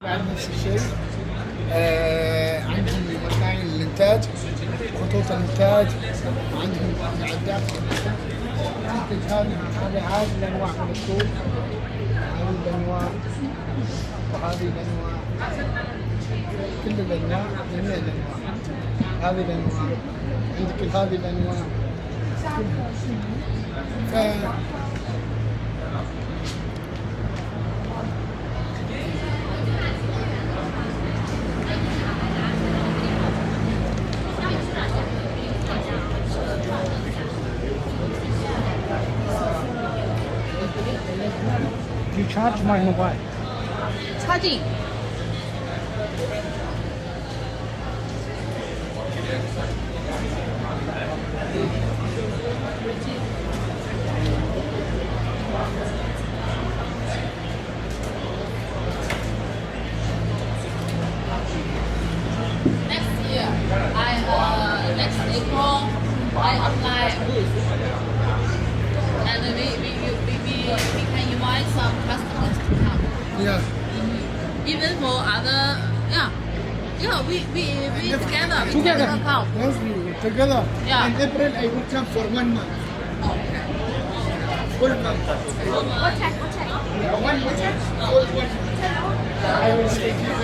بعد نفس الشيء. عندهم مصانع الانتاج، خطوط الانتاج، عندهم معدات تنتج هذه الانواع من الطول، هذه الانواع وهذه الانواع، كل الانواع، جميع الانواع، هذه الانواع، عندك هذه الانواع كلها. You charge my mobile. Charging. Next year, next April, I apply, and we can invite some customers to come. Yeah. Even for other, we together come. Yes, we together. Yeah. In April, I will come for 1 month. Okay. Full month. What time? 1 month. Full 1 month. I will stay here.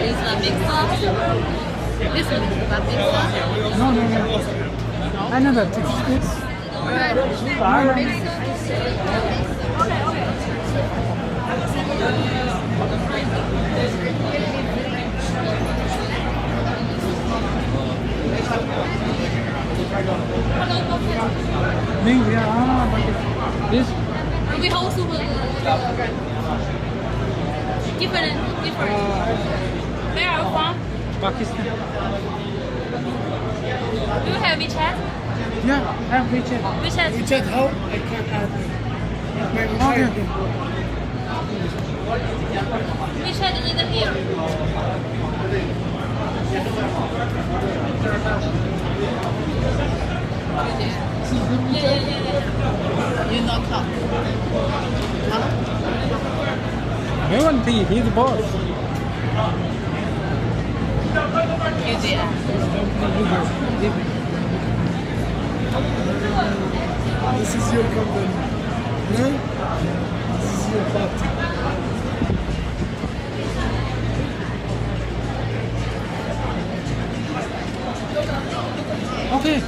Is a big sauce? This one is a big sauce? No. Another this. This. We also different. Where are you from? Pakistan. Do you have WeChat? Yeah, I have WeChat. WeChat. You said how? I can't add my Okay. WeChat is here. Yeah. You not come. He's the boss. You did. This is your company. No? This is your party. Okay.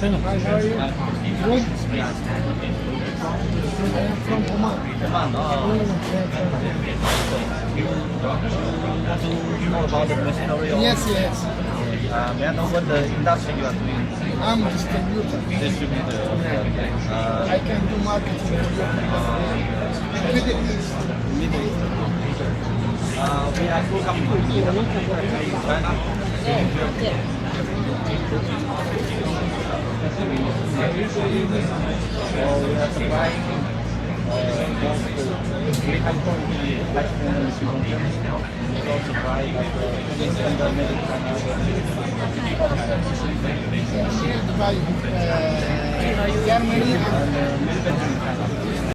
How are you? Good? I am from Oman. More about the machinery or Yes. may I know what the industry you are doing? I'm a distributor. Distributor. I can do marketing for your company. Middle East. Middle East. We are two companies. So we are supplying we have supply By Germany and